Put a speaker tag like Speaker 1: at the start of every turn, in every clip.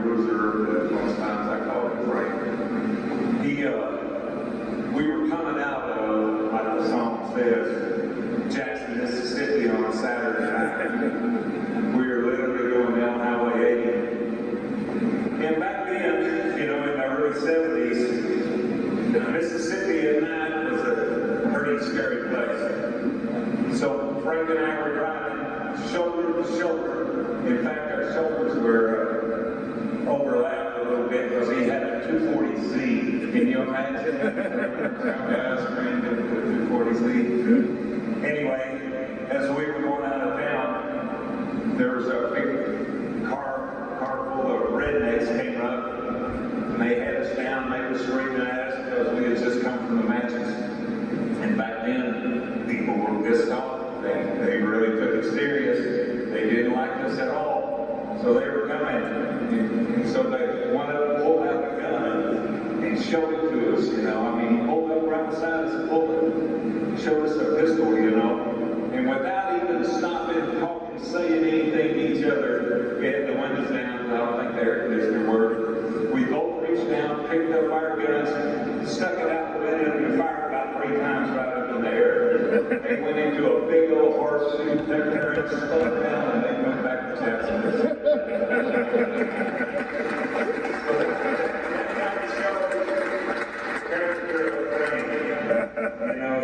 Speaker 1: Bruiser, but most times I call him Frank. We were coming out of, like the song says, Jackson, Mississippi on a Saturday night. We were literally going down Highway 80. And back then, in the early 70s, Mississippi at night was a pretty scary place. So Frank and I were driving shoulder to shoulder. In fact, our shoulders were overlapped a little bit because he had a 240Z. Can you imagine? Guys trained in the 240Z. Anyway, as we were going out of town, there was a big car full of rednecks came up, and they had us down. They were screaming at us because we had just come from the matches. And back then, people were pissed off. They really took it serious. They didn't like us at all. So they were coming. And so one of them pulled out a gun and showed it to us, he pulled up right beside us and pulled it, showed us a pistol, And without even stopping, talking, saying anything to each other, we had the windows down. I don't think the air conditioner worked. We both reached down, picked up our guns, stuck it out the window, and fired about 3 times right up in the air. They went into a big old horseshoe, took their and stuck down, and they went back to Jackson.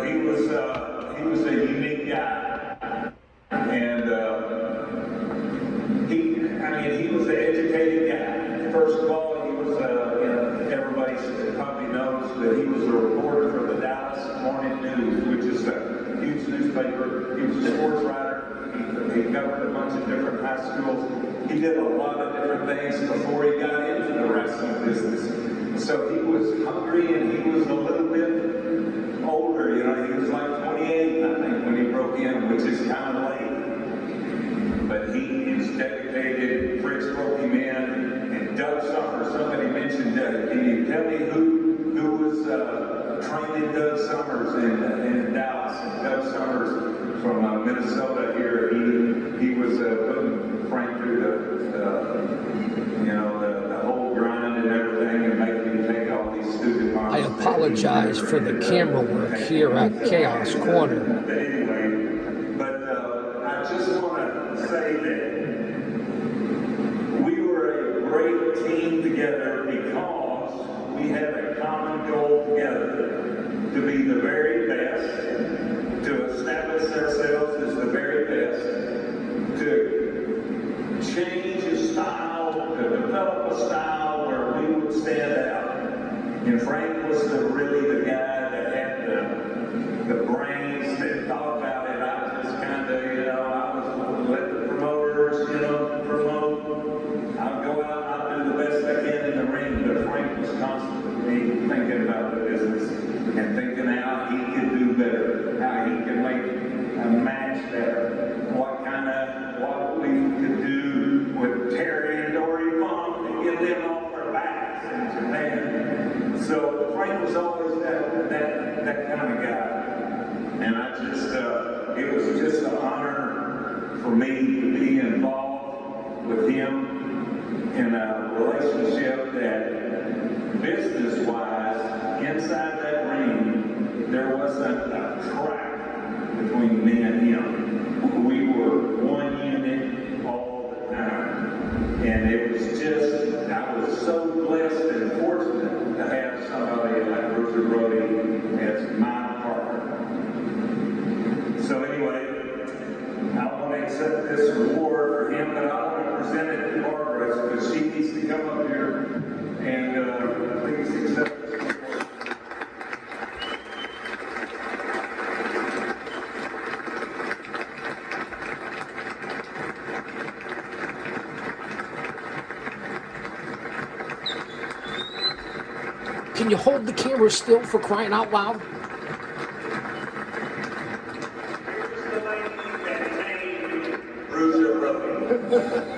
Speaker 1: He was a unique guy, and he was an educated guy. First of all, he was everybody probably knows that he was a reporter for the Dallas Morning News, which is a huge newspaper. He was a sports writer. He covered a bunch of different high schools. He did a lot of different things before he got into the wrestling business. So he was hungry, and he was a little bit older. He was like 28, I think, when he broke in, which is kind of late. But he is dedicated. Fritz broke him in, and Doug Summers. Somebody mentioned Doug. Can you tell me who was training Doug Summers in Dallas? And Doug Summers from Minnesota here. He was putting Frank through the whole grind and everything, and making him take all these stupid marks.
Speaker 2: I apologize for the camera work here at Chaos Corner.
Speaker 1: Anyway, but I just want to say that we were a great team together because we had a common goal together to be the very best, to establish ourselves as the very best, to change a style, to develop a style where we would stand out. And Frank was really the guy that had the brains that thought about it. I just kind of, I was let the promoters, promote. I'd go out and I'd do the best I can in the ring, but Frank was constantly thinking about the business and thinking how he could do better, how he could make a match better, what we could do with Terry and Dory Funk to get them off their backs in Japan. So Frank was always that kind of guy. And it was just an honor for me to be involved with him in a relationship that, business-wise, inside that ring, there wasn't a crack between me and him. We were one unit all the time. And it was I was so blessed and fortunate to have somebody like Brody as my partner. So anyway, I want to accept this award for him, but I want to present it to Barbara because she needs to come up here and please accept this award.
Speaker 2: Can you hold the camera still for crying out loud?
Speaker 1: Here's the lady that made Bruiser Brody.